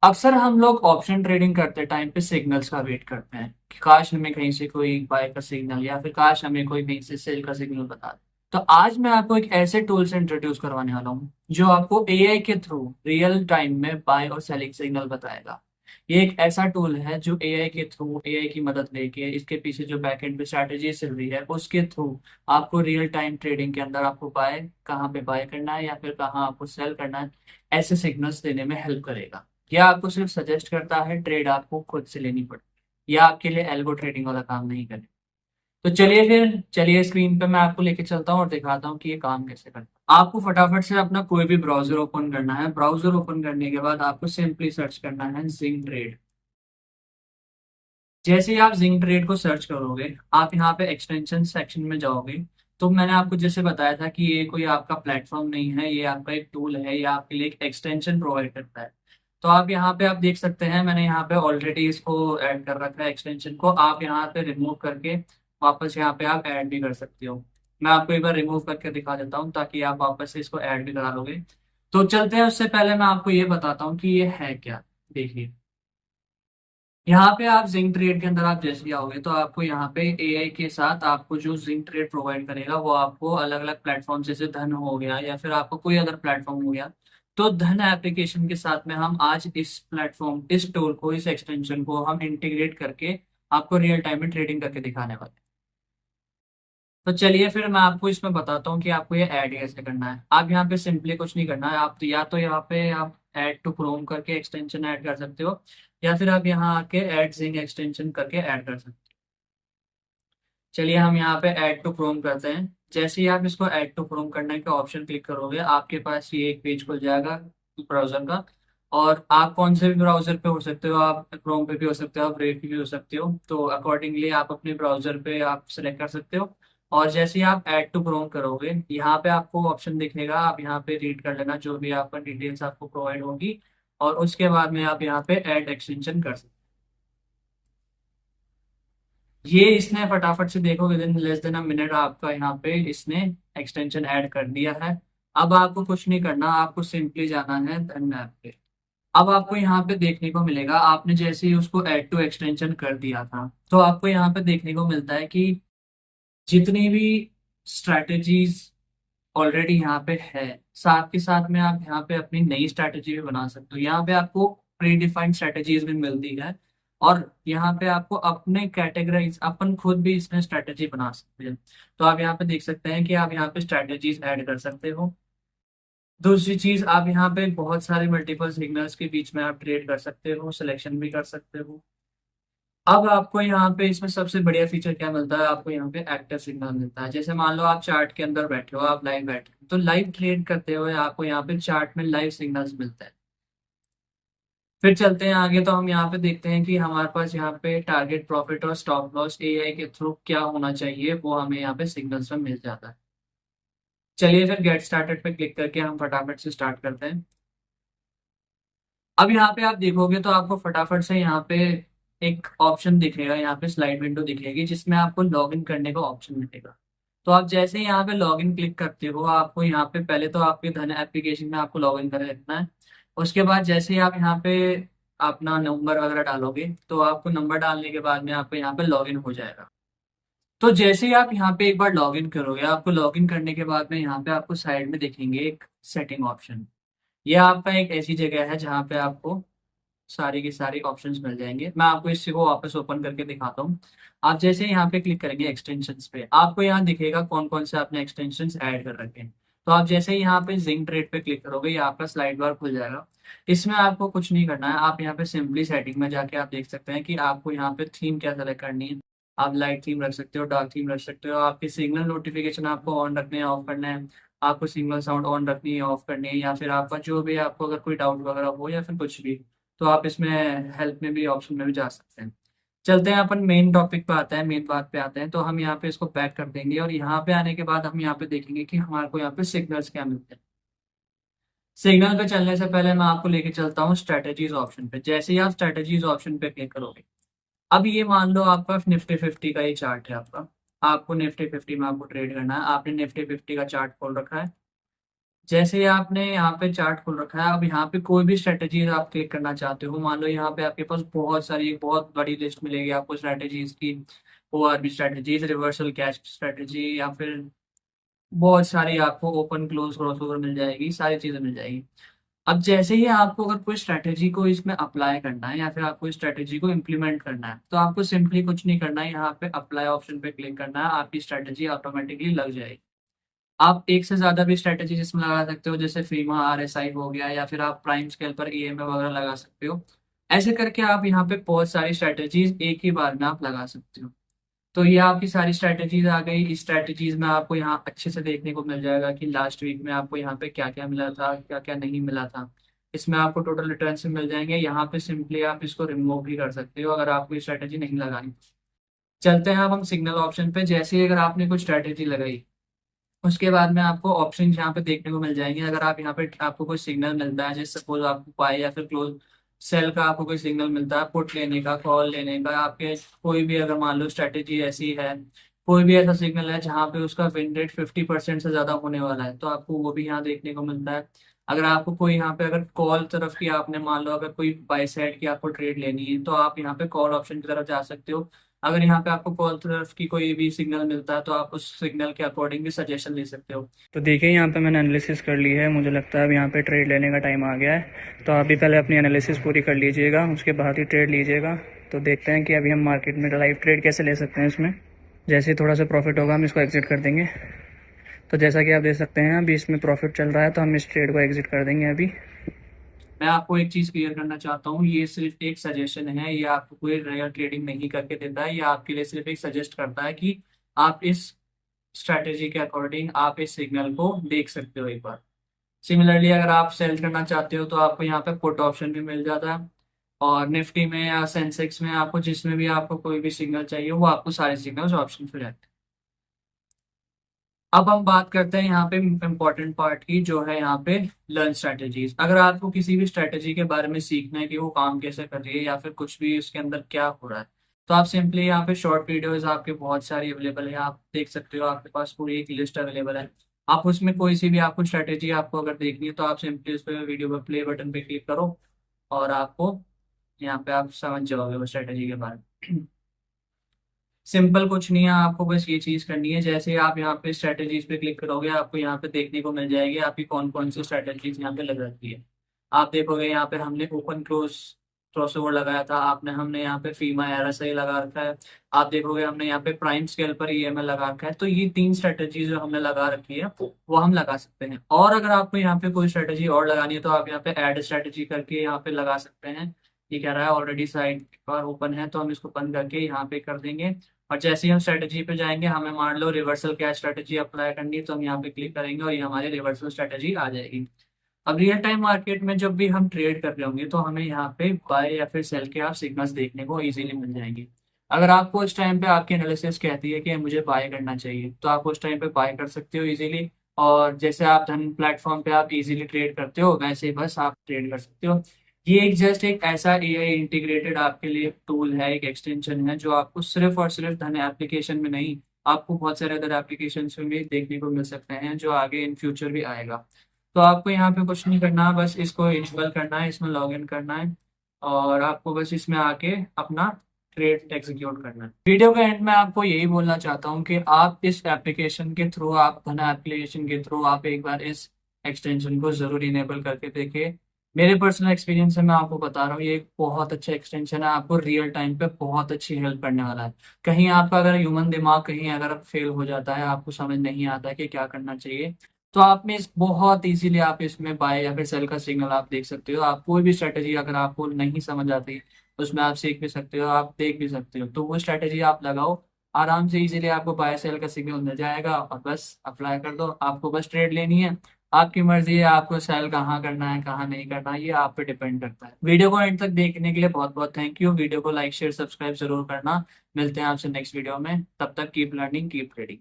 अक्सर हम लोग ऑप्शन ट्रेडिंग करते टाइम पे सिग्नल्स का वेट करते हैं कि काश हमें कहीं से कोई बाय का सिग्नल या फिर काश हमें कोई कहीं से सेल का सिग्नल बता दे। तो आज मैं आपको एक ऐसे टूल से इंट्रोड्यूस करवाने वाला हूँ जो आपको एआई के थ्रू रियल टाइम में बाय और सेलिंग सिग्नल बताएगा। ये एक ऐसा टूल है जो एआई के थ्रू एआई की मदद लेके इसके पीछे जो बैकएंड पे स्ट्रैटेजी चल रही है उसके थ्रू आपको रियल टाइम ट्रेडिंग के अंदर आपको बाय कहाँ पे बाय करना है या फिर कहाँ आपको सेल करना है ऐसे सिग्नल्स देने में हेल्प करेगा। या आपको सिर्फ सजेस्ट करता है, ट्रेड आपको खुद से लेनी पड़े या आपके लिए एल्गो ट्रेडिंग वाला काम नहीं करे। तो चलिए स्क्रीन पे मैं आपको लेके चलता हूँ और दिखाता हूँ कि ये काम कैसे करता है। आपको फटाफट से अपना कोई भी ब्राउजर ओपन करना है। ब्राउजर ओपन करने के बाद आपको सिंपली सर्च करना है जिंक ट्रेड। जैसे ही आप जिंक ट्रेड को सर्च करोगे आप यहाँ पे एक्सटेंशन सेक्शन में जाओगे। तो मैंने आपको जैसे बताया था कि ये कोई आपका प्लेटफॉर्म नहीं है, ये आपका एक टूल है, ये आपके लिए एक एक्सटेंशन प्रोवाइड करता है। तो आप यहाँ पे आप देख सकते हैं मैंने यहाँ पे ऑलरेडी इसको ऐड कर रखा है एक्सटेंशन को। आप यहाँ पे रिमूव करके वापस यहाँ पे आप ऐड भी कर सकते हो। मैं आपको एक बार रिमूव करके दिखा देता हूँ ताकि आप वापस से इसको ऐड भी करा लोगे। तो चलते हैं, उससे पहले मैं आपको ये बताता हूँ कि ये है क्या। देखिए, यहाँ पे आप जिंक ट्रेड के अंदर आप जैसे ही आओगे तो आपको यहाँ पे एआई के साथ आपको जो जिंक ट्रेड प्रोवाइड करेगा वो आपको अलग अलग प्लेटफॉर्म जैसे धन हो गया या फिर आपको कोई अदर प्लेटफॉर्म हो गया। तो धन एप्लीकेशन के साथ में हम आज इस प्लेटफॉर्म इस टूल को इस एक्सटेंशन को हम इंटीग्रेट करके आपको रियल टाइम में ट्रेडिंग करके दिखाने वाले हैं। तो चलिए फिर मैं आपको इसमें बताता हूँ कि आपको ये ऐड कैसे करना है। आप यहाँ पे सिंपली कुछ नहीं करना है, आप या तो यहाँ पे आप ऐड टू क्रोम करके एक्सटेंशन ऐड कर सकते हो या फिर आप यहाँ आके ऐड जिंक एक्सटेंशन करके ऐड कर सकते हो। चलिए हम यहाँ पे ऐड टू क्रोम करते हैं। जैसे ही आप इसको ऐड टू क्रोम करने का ऑप्शन क्लिक करोगे आपके पास ये एक पेज खुल जाएगा ब्राउजर का। और आप कौन से भी ब्राउजर पे हो सकते हो, आप क्रोम पे भी हो सकते हो, आप ब्रेव पे भी हो सकते हो। तो अकॉर्डिंगली आप अपने ब्राउजर पे आप सेलेक्ट कर सकते हो। और जैसे ही आप ऐड टू क्रोम करोगे यहाँ पे आपको ऑप्शन दिखेगा, आप यहाँ पे रीड कर लेना जो भी आपका डिटेल्स आपको प्रोवाइड होगी। और उसके बाद में आप यहाँ पे ऐड एक्सटेंशन कर सकते हो। ये इसने फटाफट से देखो with in less than a minute आपका यहाँ पे इसने एक्सटेंशन ऐड कर दिया है। अब आपको कुछ नहीं करना, आपको सिंपली जाना है धन ऐप पे। अब आपको यहाँ पे देखने को मिलेगा, आपने जैसे ही उसको ऐड टू एक्सटेंशन कर दिया था तो आपको यहाँ पे देखने को मिलता है कि जितनी भी स्ट्रैटेजीज ऑलरेडी यहाँ पे है साथ के साथ में आप यहाँ पे अपनी नई स्ट्रैटेजी भी बना सकते हो। यहाँ पे आपको प्री डिफाइंड स्ट्रैटेजीज भी मिलती है। और यहाँ पे आपको अपने कैटेगराइज अपन खुद भी इसमें स्ट्रैटेजी बना सकते हैं। तो आप यहाँ पे देख सकते हैं कि आप यहाँ पे स्ट्रैटेजीज ऐड कर सकते हो। दूसरी चीज, आप यहाँ पे बहुत सारे मल्टीपल सिग्नल्स के बीच में आप ट्रेड कर सकते हो, सिलेक्शन भी कर सकते हो। अब आपको यहाँ पे इसमें सबसे बढ़िया फीचर क्या मिलता है, आपको यहाँ पे एक्टिव सिग्नल मिलता है। जैसे मान लो आप चार्ट के अंदर बैठे हो, आप लाइव बैठे हो तो लाइव ट्रेड करते हुए आपको यहाँ पे चार्ट में लाइव सिग्नल्स मिलते हैं। फिर चलते हैं आगे तो हम यहाँ पे देखते हैं कि हमारे पास यहाँ पे टारगेट प्रॉफिट और स्टॉप लॉस एआई के थ्रू क्या होना चाहिए वो हमें यहाँ पे सिग्नल्स में मिल जाता है। चलिए फिर गेट स्टार्टेड पे क्लिक करके हम फटाफट से स्टार्ट करते हैं। अब यहाँ पे आप देखोगे तो आपको फटाफट से यहाँ पे एक ऑप्शन दिखेगा, यहाँ पे स्लाइड विंडो दिखेगी जिसमें आपको लॉगिन करने का ऑप्शन मिलेगा। तो आप जैसे ही यहाँ पे लॉगिन क्लिक करते हो आपको यहाँ पे पहले तो आपके धन एप्लीकेशन में आपको लॉगिन कर रखना है। उसके बाद जैसे ही आप यहाँ पे अपना नंबर वगैरह डालोगे तो आपको नंबर डालने के बाद में आपको यहाँ पे लॉगिन हो जाएगा। तो जैसे ही आप यहाँ पे एक बार लॉगिन करोगे आपको लॉगिन करने के बाद में यहाँ पे आपको साइड में देखेंगे एक सेटिंग ऑप्शन। ये आपका एक ऐसी जगह है जहाँ पे आपको सारी की सारी ऑप्शंस मिल जाएंगे। मैं आपको इसी को वापस ओपन करके दिखाता हूँ। आप जैसे ही यहाँ पे क्लिक करेंगे एक्सटेंशंस पे आपको यहाँ दिखेगा कौन कौन से आपने एक्सटेंशंस ऐड कर रखे हैं। तो आप जैसे ही यहाँ पे जिंक ट्रेड पे क्लिक करोगे ये आपका स्लाइड बार खुल जाएगा। इसमें आपको कुछ नहीं करना है, आप यहाँ पे सिंपली सेटिंग में जाके आप देख सकते हैं कि आपको यहाँ पे थीम क्या सेलेक्ट करनी है। आप लाइट थीम रख सकते हो, डार्क थीम रख सकते हो, आपकी सिग्नल नोटिफिकेशन आपको ऑन रखने हैं ऑफ करना है, आपको सिग्नल साउंड ऑन रखनी है ऑफ करनी है, या फिर आपका जो भी आपको अगर कोई डाउट वगैरह हो या फिर कुछ भी तो आप इसमें हेल्प में भी ऑप्शन में भी जा सकते हैं। चलते हैं अपन मेन टॉपिक पे आते हैं, मेन बात पे आते हैं। तो हम यहाँ पे इसको बैक कर देंगे और यहाँ पे आने के बाद हम यहाँ पे देखेंगे कि हमारे को यहाँ पे सिग्नल्स क्या मिलते हैं। सिग्नल पे चलने से पहले मैं आपको लेके चलता हूँ स्ट्रेटेजीज ऑप्शन पे। जैसे ही आप स्ट्रेटेजीज ऑप्शन पे क्लिक करोगे अब ये मान लो आपका निफ्टी फिफ्टी का ये चार्ट है आपका। आपको निफ्टी फिफ्टी में आपको ट्रेड करना है, आपने निफ्टी फिफ्टी का चार्ट खोल रखा है। जैसे ही आपने यहाँ पे चार्ट खोल रखा है, अब यहाँ पे कोई भी स्ट्रेटेजी आप क्लिक करना चाहते हो, मान लो यहाँ पे आपके पास बहुत सारी, बहुत बड़ी लिस्ट मिलेगी आपको स्ट्रेटेजीज की, ORB strategies, reversal catch strategy, या फिर बहुत सारी आपको ओपन क्लोज क्रॉसओवर मिल जाएगी, सारी चीजें मिल जाएगी। अब जैसे ही आपको अगर कोई स्ट्रेटेजी को इसमें अप्लाई करना है या फिर आपको इस स्ट्रेटेजी को इम्प्लीमेंट करना है, तो आपको सिंपली कुछ नहीं करना है, यहाँ पे अप्लाई ऑप्शन पे क्लिक करना है, आपकी स्ट्रेटेजी ऑटोमेटिकली लग जाएगी। आप एक से ज्यादा भी स्ट्रेटेजी इसमें लगा सकते हो, जैसे फीमा RSI हो गया, या फिर आप प्राइम स्केल पर EMA वगैरह लगा सकते हो। ऐसे करके आप यहाँ पे बहुत सारी स्ट्रेटेजीज एक ही बार में आप लगा सकते हो। तो ये आपकी सारी स्ट्रेटेजीज आ गई। इस स्ट्रेटेजीज में आपको यहाँ अच्छे से देखने को मिल जाएगा कि लास्ट वीक में आपको यहाँ पे क्या क्या मिला था, क्या क्या नहीं मिला था। इसमें आपको टोटल रिटर्न से मिल जाएंगे। यहाँ पे सिंपली आप इसको रिमूव भी कर सकते हो अगर आपको स्ट्रेटेजी नहीं लगानी। चलते हैं अब हम सिग्नल ऑप्शन पे। जैसे ही अगर आपने कोई स्ट्रेटेजी लगाई, उसके बाद में आपको ऑप्शन यहाँ पे देखने को मिल जाएंगे। अगर आप यहाँ पे आपको कोई सिग्नल मिलता है, जैसे सपोज आपको बाय या फिर क्लोज सेल का आपको कोई सिग्नल मिलता है, पुट लेने का, कॉल लेने का, आपके कोई भी अगर मान लो स्ट्रेटेजी ऐसी है, कोई भी ऐसा सिग्नल है जहाँ पे उसका विन रेट 50% से ज्यादा होने वाला है, तो आपको वो भी यहाँ देखने को मिलता है। अगर आपको कोई यहाँ पे अगर कॉल तरफ की आपने मान लो अगर कोई बाय साइड की आपको ट्रेड लेनी है, तो आप यहाँ पे कॉल ऑप्शन की तरफ जा सकते हो। अगर यहाँ पे आपको कॉल तरफ की कोई भी सिग्नल मिलता है, तो आप उस सिग्नल के अकॉर्डिंग भी सजेशन ले सकते हो। तो देखिए यहाँ पे मैंने एनालिसिस कर ली है, मुझे लगता है अब यहाँ पे ट्रेड लेने का टाइम आ गया है। तो आप भी पहले अपनी एनालिसिस पूरी कर लीजिएगा, उसके बाद ही ट्रेड लीजिएगा। तो देखते हैं कि अभी हम मार्केट में लाइव ट्रेड कैसे ले सकते हैं इसमें। जैसे ही थोड़ा सा प्रॉफिट होगा हम इसको एग्जिट कर देंगे। तो जैसा कि आप देख सकते हैं अभी इसमें प्रॉफिट चल रहा है, तो हम इस ट्रेड को एग्जिट कर देंगे अभी। मैं आपको एक चीज क्लियर करना चाहता हूँ, ये सिर्फ एक सजेशन है, ये आपको कोई रियल ट्रेडिंग नहीं करके देता है। ये आपके लिए सिर्फ एक सजेस्ट करता है कि आप इस स्ट्रैटेजी के अकॉर्डिंग आप इस सिग्नल को देख सकते हो एक बार। सिमिलरली अगर आप सेल करना चाहते हो, तो आपको यहाँ पे पुट ऑप्शन भी मिल जाता है। और निफ्टी में या सेंसेक्स में आपको जिसमें भी आपको कोई भी सिग्नल चाहिए, वो आपको सारे सिग्नल्स ऑप्शन पे रहते हैं। अब हम बात करते हैं यहाँ पे इम्पोर्टेंट पार्ट की, जो है यहाँ पे लर्न स्ट्रेटेजीज। अगर आपको किसी भी स्ट्रेटेजी के बारे में सीखना है कि वो काम कैसे कर रही है या फिर कुछ भी उसके अंदर क्या हो रहा है, तो आप सिंपली यहाँ पे शॉर्ट वीडियोस आपके बहुत सारी अवेलेबल है, आप देख सकते हो। आपके पास पूरी एक लिस्ट अवेलेबल है। आप उसमें कोई सी भी आपको स्ट्रेटेजी आपको अगर देखनी है, तो आप सिंपली उस पर वीडियो पर प्ले बटन पे क्लिक करो, और आपको यहाँ पे आप समझ जाओगे वो स्ट्रेटेजी के बारे में। सिंपल कुछ नहीं है, आपको बस ये चीज करनी है। जैसे ही आप यहाँ पे स्ट्रेटेजीज पे क्लिक करोगे, आपको यहाँ पे देखने को मिल जाएगी आपकी कौन कौन सी स्ट्रेटेजीज यहाँ पे लग रखी है। आप देखोगे यहाँ पे हमने ओपन क्लोज क्रॉसओवर लगाया था, आपने हमने यहाँ पे फीमा RSI लगा रखा है। आप देखोगे हमने यहाँ पे प्राइम स्केल पर EMA लगा रखा है। तो ये 3 स्ट्रेटेजीज जो हमने लगा रखी है, वो हम लगा सकते हैं। और अगर आपको यहाँ पे कोई स्ट्रेटेजी और लगानी है, तो आप यहाँ पे ऐड स्ट्रेटेजी करके यहाँ पे लगा सकते हैं। ये कह रहा है ऑलरेडी साइड पर ओपन है, तो हम इसको बंद करके यहाँ पे कर देंगे। और जैसे ही हम स्ट्रेटेजी पे जाएंगे, हमें मान लो रिवर्सल कैच स्ट्रेटेजी अप्लाई करनी है, तो हम यहाँ पे क्लिक करेंगे और ये हमारी रिवर्सल स्ट्रेटेजी आ जाएगी। अब रियल टाइम मार्केट में जब भी हम ट्रेड कर रहे होंगे, तो हमें यहाँ पे बाय या फिर सेल के आप सिग्नल्स देखने को इजीली मिल जाएंगे। अगर आपको उस टाइम पे आपकी एनालिसिस कहती है कि मुझे बाय करना चाहिए, तो आप उस टाइम पे बाय कर सकते हो इजीली। और जैसे आप धन प्लेटफॉर्म पे आप इजीली ट्रेड करते हो, वैसे ही बस आप ट्रेड कर सकते हो। ये एक जस्ट एक ऐसा AI इंटीग्रेटेड आपके लिए टूल है, एक एक्सटेंशन है, जो आपको सिर्फ और सिर्फ धन एप्लीकेशन में नहीं, आपको बहुत सारे अदर एप्लीकेशन में भी देखने को मिल सकते हैं, जो आगे इन फ्यूचर भी आएगा। तो आपको यहाँ पे कुछ नहीं करना, बस इसको इनेबल करना है, इसमें लॉग इन करना है, और आपको बस इसमें आके अपना ट्रेड एग्जीक्यूट करना है। वीडियो के एंड में आपको यही बोलना चाहता हूँ कि आप इस एप्लीकेशन के थ्रू, आप धन एप्लीकेशन के थ्रू आप एक बार इस एक्सटेंशन को जरूर इनेबल करके देखिए। मेरे पर्सनल एक्सपीरियंस से मैं आपको बता रहा हूँ, ये एक बहुत अच्छा एक्सटेंशन है, आपको रियल टाइम पे बहुत अच्छी हेल्प करने वाला है। कहीं आपका अगर ह्यूमन दिमाग कहीं अगर फेल हो जाता है, आपको समझ नहीं आता है कि क्या करना चाहिए, तो आप में इस बहुत इजीली आप इसमें बाय या फिर सेल का सिग्नल आप देख सकते हो। आप कोई भी स्ट्रेटेजी अगर आपको नहीं समझ आती, उसमें आप सीख भी सकते हो, आप देख भी सकते हो। तो वो स्ट्रेटेजी आप लगाओ, आराम से इजीली आपको बाय सेल का सिग्नल मिल जाएगा, और बस अप्लाई कर दो। आपको बस ट्रेड लेनी है, आपकी मर्जी है आपको सेल कहाँ करना है कहाँ नहीं करना है, ये आप पे डिपेंड करता है। वीडियो को एंड तक देखने के लिए बहुत बहुत थैंक यू। वीडियो को लाइक शेयर सब्सक्राइब जरूर करना। मिलते हैं आपसे नेक्स्ट वीडियो में, तब तक कीप लर्निंग कीप ट्रेडिंग।